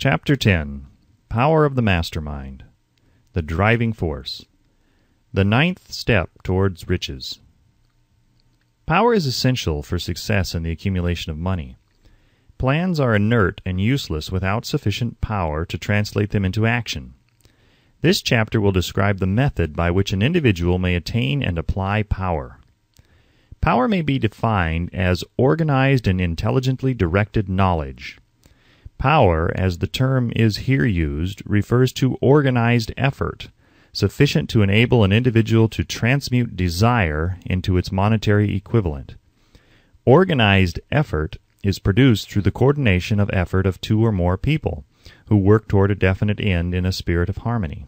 Chapter 10. Power of the Mastermind. The Driving Force. The ninth step towards riches. Power is essential for success in the accumulation of money. Plans are inert and useless without sufficient power to translate them into action. This chapter will describe the method by which an individual may attain and apply power. Power may be defined as organized and intelligently directed knowledge. Power, as the term is here used, refers to organized effort, sufficient to enable an individual to transmute desire into its monetary equivalent. Organized effort is produced through the coordination of effort of two or more people, who work toward a definite end in a spirit of harmony.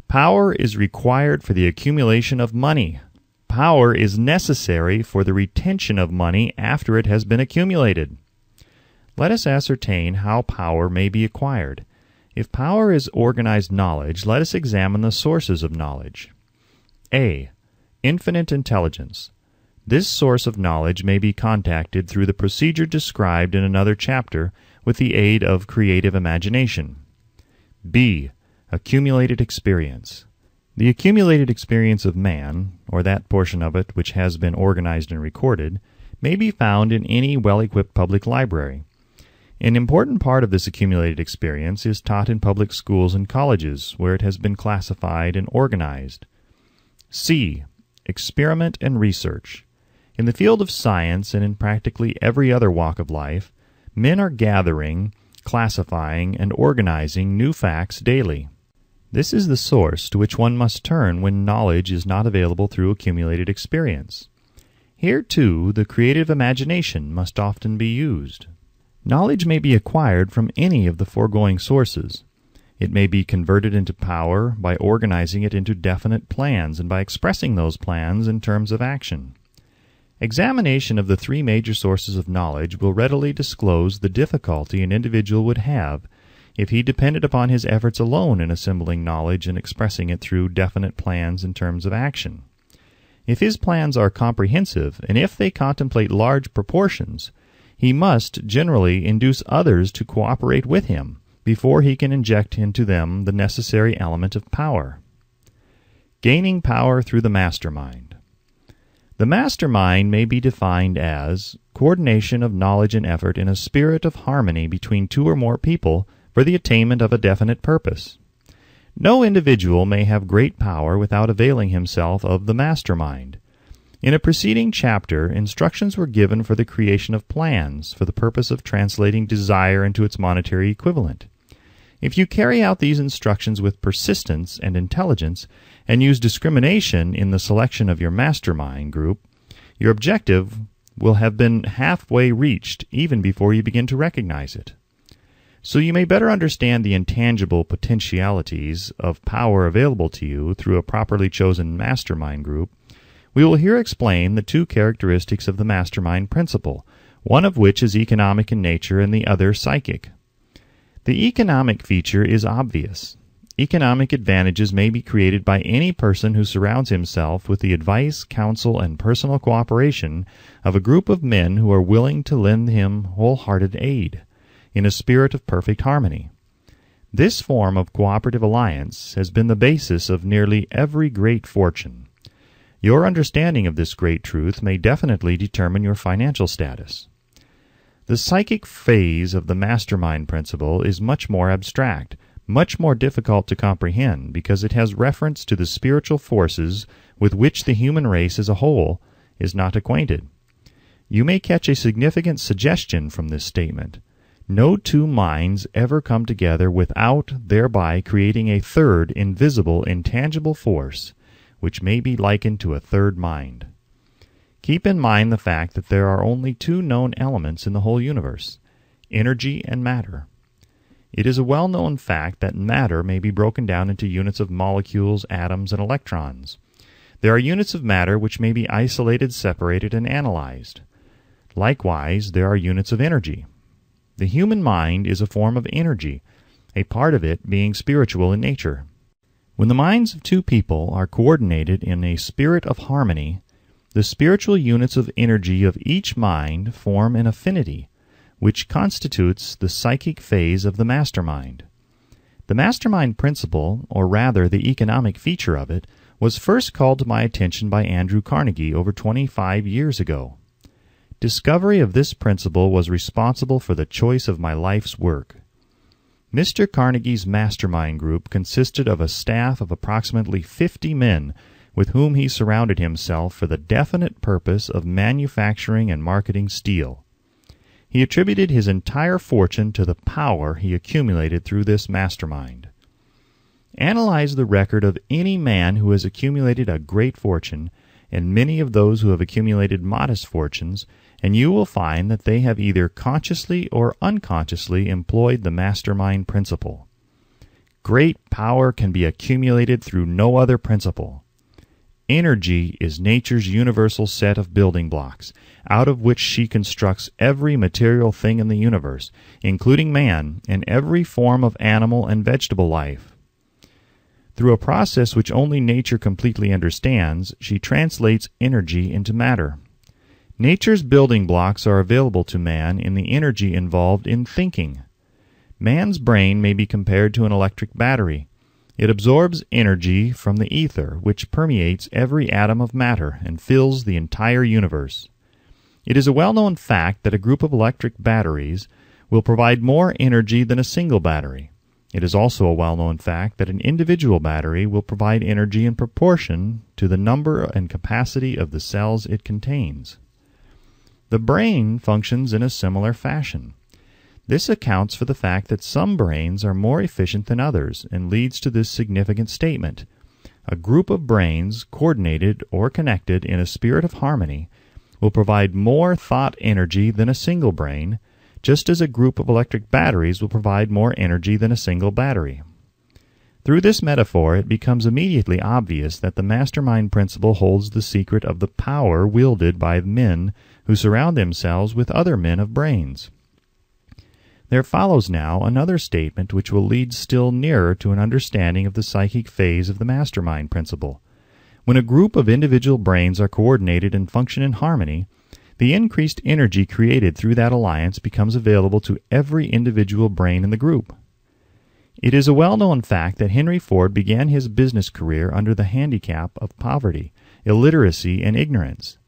Power is required for the accumulation of money. Power is necessary for the retention of money after it has been accumulated. Let us ascertain how power may be acquired. If power is organized knowledge, let us examine the sources of knowledge. A. Infinite intelligence. This source of knowledge may be contacted through the procedure described in another chapter with the aid of creative imagination. B. Accumulated experience. The accumulated experience of man, or that portion of it which has been organized and recorded, may be found in any well-equipped public library. An important part of this accumulated experience is taught in public schools and colleges, where it has been classified and organized. C. Experiment and research. In the field of science and in practically every other walk of life, men are gathering, classifying, and organizing new facts daily. This is the source to which one must turn when knowledge is not available through accumulated experience. Here, too, the creative imagination must often be used. Knowledge may be acquired from any of the foregoing sources. It may be converted into power by organizing it into definite plans and by expressing those plans in terms of action. Examination of the three major sources of knowledge will readily disclose the difficulty an individual would have if he depended upon his efforts alone in assembling knowledge and expressing it through definite plans in terms of action. If his plans are comprehensive, and if they contemplate large proportions, he must generally induce others to cooperate with him before he can inject into them the necessary element of power. Gaining power through the mastermind. The mastermind may be defined as coordination of knowledge and effort in a spirit of harmony between two or more people for the attainment of a definite purpose. No individual may have great power without availing himself of the mastermind. In a preceding chapter, instructions were given for the creation of plans for the purpose of translating desire into its monetary equivalent. If you carry out these instructions with persistence and intelligence, and use discrimination in the selection of your mastermind group, your objective will have been halfway reached even before you begin to recognize it. So you may better understand the intangible potentialities of power available to you through a properly chosen mastermind group. We will here explain the two characteristics of the mastermind principle, one of which is economic in nature and the other psychic. The economic feature is obvious. Economic advantages may be created by any person who surrounds himself with the advice, counsel, and personal cooperation of a group of men who are willing to lend him wholehearted aid, in a spirit of perfect harmony. This form of cooperative alliance has been the basis of nearly every great fortune. Your understanding of this great truth may definitely determine your financial status. The psychic phase of the mastermind principle is much more abstract, much more difficult to comprehend, because it has reference to the spiritual forces with which the human race as a whole is not acquainted. You may catch a significant suggestion from this statement. No two minds ever come together without thereby creating a third invisible, intangible force, which may be likened to a third mind. Keep in mind the fact that there are only two known elements in the whole universe, energy and matter. It is a well-known fact that matter may be broken down into units of molecules, atoms, and electrons. There are units of matter which may be isolated, separated, and analyzed. Likewise, there are units of energy. The human mind is a form of energy, a part of it being spiritual in nature. When the minds of two people are coordinated in a spirit of harmony, the spiritual units of energy of each mind form an affinity, which constitutes the psychic phase of the mastermind. The mastermind principle, or rather the economic feature of it, was first called to my attention by Andrew Carnegie over 25 years ago. Discovery of this principle was responsible for the choice of my life's work. Mr. Carnegie's mastermind group consisted of a staff of approximately 50 men with whom he surrounded himself for the definite purpose of manufacturing and marketing steel. He attributed his entire fortune to the power he accumulated through this mastermind. Analyze the record of any man who has accumulated a great fortune, and many of those who have accumulated modest fortunes, and you will find that they have either consciously or unconsciously employed the mastermind principle. Great power can be accumulated through no other principle. Energy is nature's universal set of building blocks, out of which she constructs every material thing in the universe, including man and every form of animal and vegetable life. Through a process which only nature completely understands, she translates energy into matter. Nature's building blocks are available to man in the energy involved in thinking. Man's brain may be compared to an electric battery. It absorbs energy from the ether, which permeates every atom of matter and fills the entire universe. It is a well-known fact that a group of electric batteries will provide more energy than a single battery. It is also a well-known fact that an individual battery will provide energy in proportion to the number and capacity of the cells it contains. The brain functions in a similar fashion. This accounts for the fact that some brains are more efficient than others and leads to this significant statement. A group of brains, coordinated or connected in a spirit of harmony, will provide more thought energy than a single brain, just as a group of electric batteries will provide more energy than a single battery. Through this metaphor, it becomes immediately obvious that the mastermind principle holds the secret of the power wielded by men who surround themselves with other men of brains. There follows now another statement which will lead still nearer to an understanding of the psychic phase of the mastermind principle. When a group of individual brains are coordinated and function in harmony, the increased energy created through that alliance becomes available to every individual brain in the group. It is a well-known fact that Henry Ford began his business career under the handicap of poverty, illiteracy, and ignorance.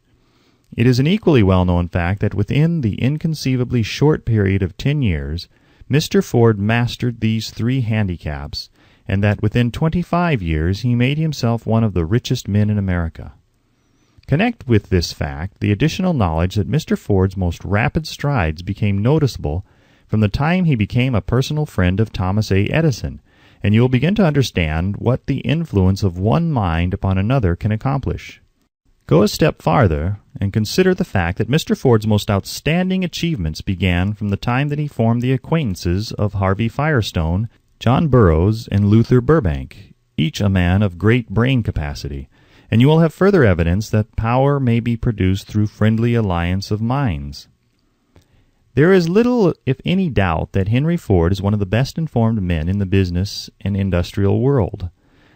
It is an equally well-known fact that within the inconceivably short period of 10 years, Mr. Ford mastered these three handicaps, and that within 25 years he made himself one of the richest men in America. Connect with this fact the additional knowledge that Mr. Ford's most rapid strides became noticeable from the time he became a personal friend of Thomas A. Edison, and you will begin to understand what the influence of one mind upon another can accomplish. Go a step farther and consider the fact that Mr. Ford's most outstanding achievements began from the time that he formed the acquaintances of Harvey Firestone, John Burroughs, and Luther Burbank, each a man of great brain capacity, and you will have further evidence that power may be produced through friendly alliance of minds. There is little, if any, doubt that Henry Ford is one of the best informed men in the business and industrial world.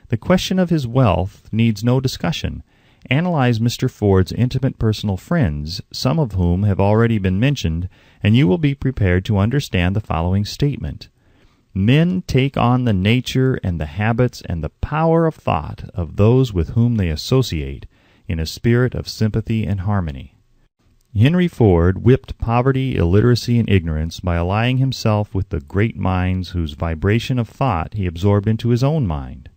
The question of his wealth needs no discussion. Analyze Mr. Ford's intimate personal friends, some of whom have already been mentioned, and you will be prepared to understand the following statement. Men take on the nature and the habits and the power of thought of those with whom they associate in a spirit of sympathy and harmony. Henry Ford whipped poverty, illiteracy, and ignorance by allying himself with the great minds whose vibration of thought he absorbed into his own mind.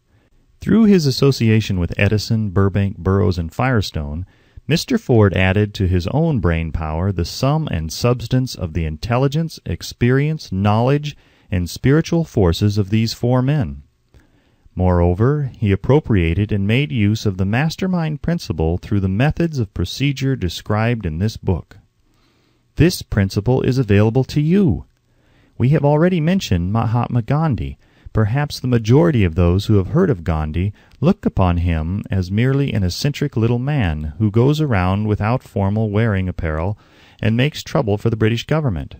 Through his association with Edison, Burbank, Burroughs, and Firestone, Mr. Ford added to his own brain power the sum and substance of the intelligence, experience, knowledge, and spiritual forces of these four men. Moreover, he appropriated and made use of the mastermind principle through the methods of procedure described in this book. This principle is available to you. We have already mentioned Mahatma Gandhi. Perhaps the majority of those who have heard of Gandhi look upon him as merely an eccentric little man who goes around without formal wearing apparel and makes trouble for the British government.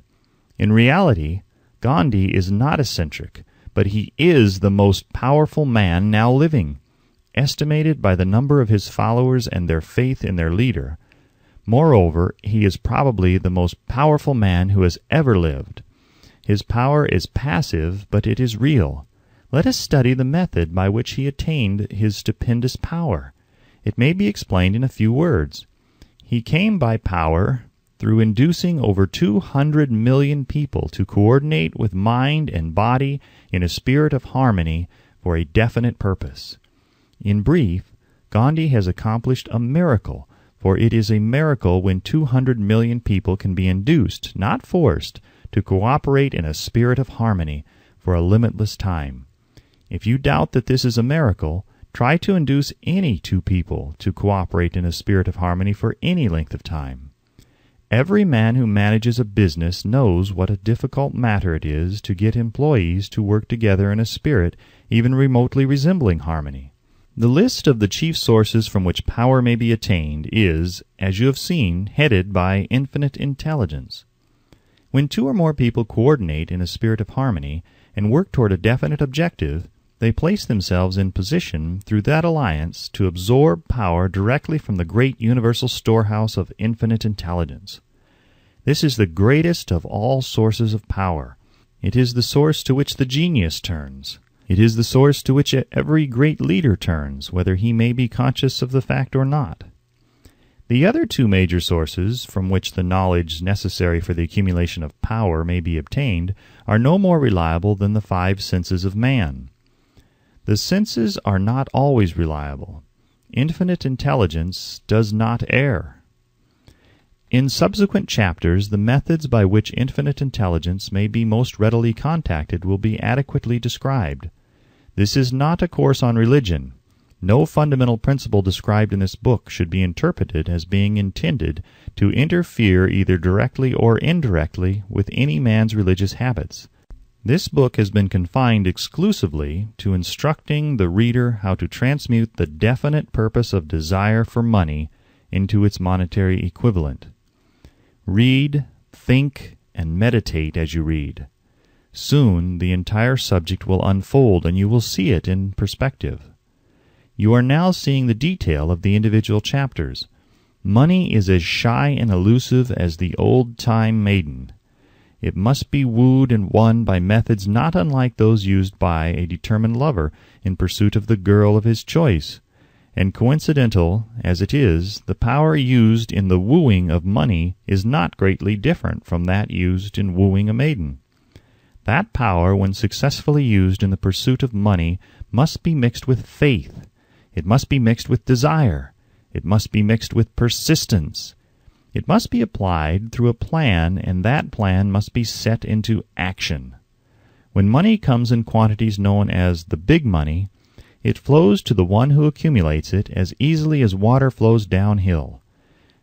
In reality, Gandhi is not eccentric, but he is the most powerful man now living. Estimated by the number of his followers and their faith in their leader, Moreover, he is probably the most powerful man who has ever lived. His power is passive, but it is real. Let us study the method by which he attained his stupendous power. It may be explained in a few words. He came by power through inducing over 200 million people to coordinate with mind and body in a spirit of harmony for a definite purpose. In brief, Gandhi has accomplished a miracle, for it is a miracle when 200 million people can be induced, not forced, to cooperate in a spirit of harmony for a limitless time. If you doubt that this is a miracle, try to induce any two people to cooperate in a spirit of harmony for any length of time. Every man who manages a business knows what a difficult matter it is to get employees to work together in a spirit even remotely resembling harmony. The list of the chief sources from which power may be attained is, as you have seen, headed by infinite intelligence. When two or more people coordinate in a spirit of harmony and work toward a definite objective, they place themselves in position through that alliance to absorb power directly from the great universal storehouse of infinite intelligence. This is the greatest of all sources of power. It is the source to which the genius turns. It is the source to which every great leader turns, whether he may be conscious of the fact or not. The other two major sources from which the knowledge necessary for the accumulation of power may be obtained are no more reliable than the five senses of man. The senses are not always reliable. Infinite intelligence does not err. In subsequent chapters, the methods by which infinite intelligence may be most readily contacted will be adequately described. This is not a course on religion. No fundamental principle described in this book should be interpreted as being intended to interfere either directly or indirectly with any man's religious habits. This book has been confined exclusively to instructing the reader how to transmute the definite purpose of desire for money into its monetary equivalent. Read, think, and meditate as you read. Soon the entire subject will unfold and you will see it in perspective. You are now seeing the detail of the individual chapters. Money is as shy and elusive as the old-time maiden. It must be wooed and won by methods not unlike those used by a determined lover in pursuit of the girl of his choice. And coincidental as it is, the power used in the wooing of money is not greatly different from that used in wooing a maiden. That power, when successfully used in the pursuit of money, must be mixed with faith. It must be mixed with desire. It must be mixed with persistence. It must be applied through a plan, and that plan must be set into action. When money comes in quantities known as the big money, it flows to the one who accumulates it as easily as water flows downhill.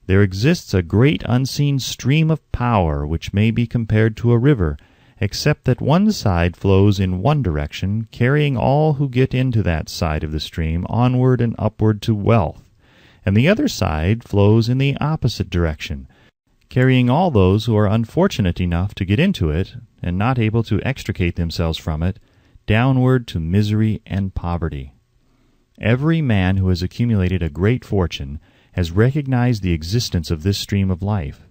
There exists a great unseen stream of power which may be compared to a river, except that one side flows in one direction, carrying all who get into that side of the stream onward and upward to wealth, and the other side flows in the opposite direction, carrying all those who are unfortunate enough to get into it, and not able to extricate themselves from it, downward to misery and poverty. Every man who has accumulated a great fortune has recognized the existence of this stream of life.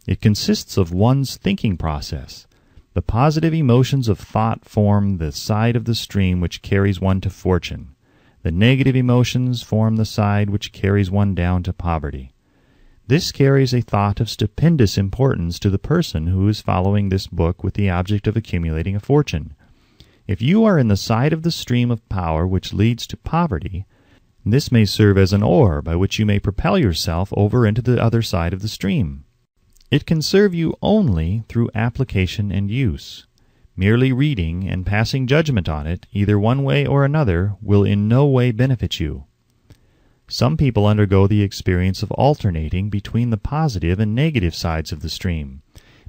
It consists of one's thinking process. The positive emotions of thought form the side of the stream which carries one to fortune. The negative emotions form the side which carries one down to poverty. This carries a thought of stupendous importance to the person who is following this book with the object of accumulating a fortune. If you are in the side of the stream of power which leads to poverty, this may serve as an oar by which you may propel yourself over into the other side of the stream. It can serve you only through application and use. Merely reading and passing judgment on it, either one way or another, will in no way benefit you. Some people undergo the experience of alternating between the positive and negative sides of the stream,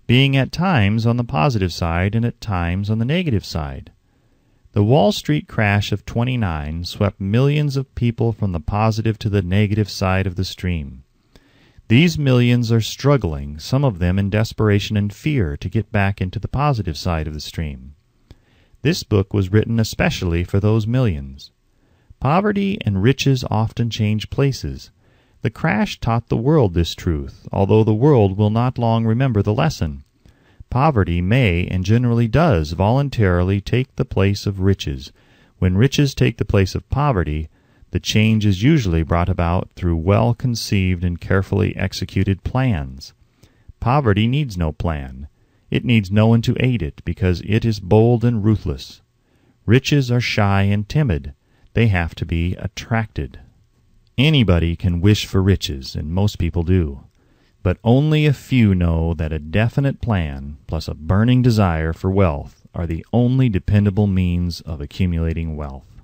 being at times on the positive side and at times on the negative side. The Wall Street crash of '29 swept millions of people from the positive to the negative side of the stream. These millions are struggling, some of them in desperation and fear, to get back into the positive side of the stream. This book was written especially for those millions. Poverty and riches often change places. The crash taught the world this truth, although the world will not long remember the lesson. Poverty may and generally does voluntarily take the place of riches. When riches take the place of poverty, the change is usually brought about through well-conceived and carefully executed plans. Poverty needs no plan. It needs no one to aid it, because it is bold and ruthless. Riches are shy and timid. They have to be attracted. Anybody can wish for riches, and most people do. But only a few know that a definite plan plus a burning desire for wealth are the only dependable means of accumulating wealth.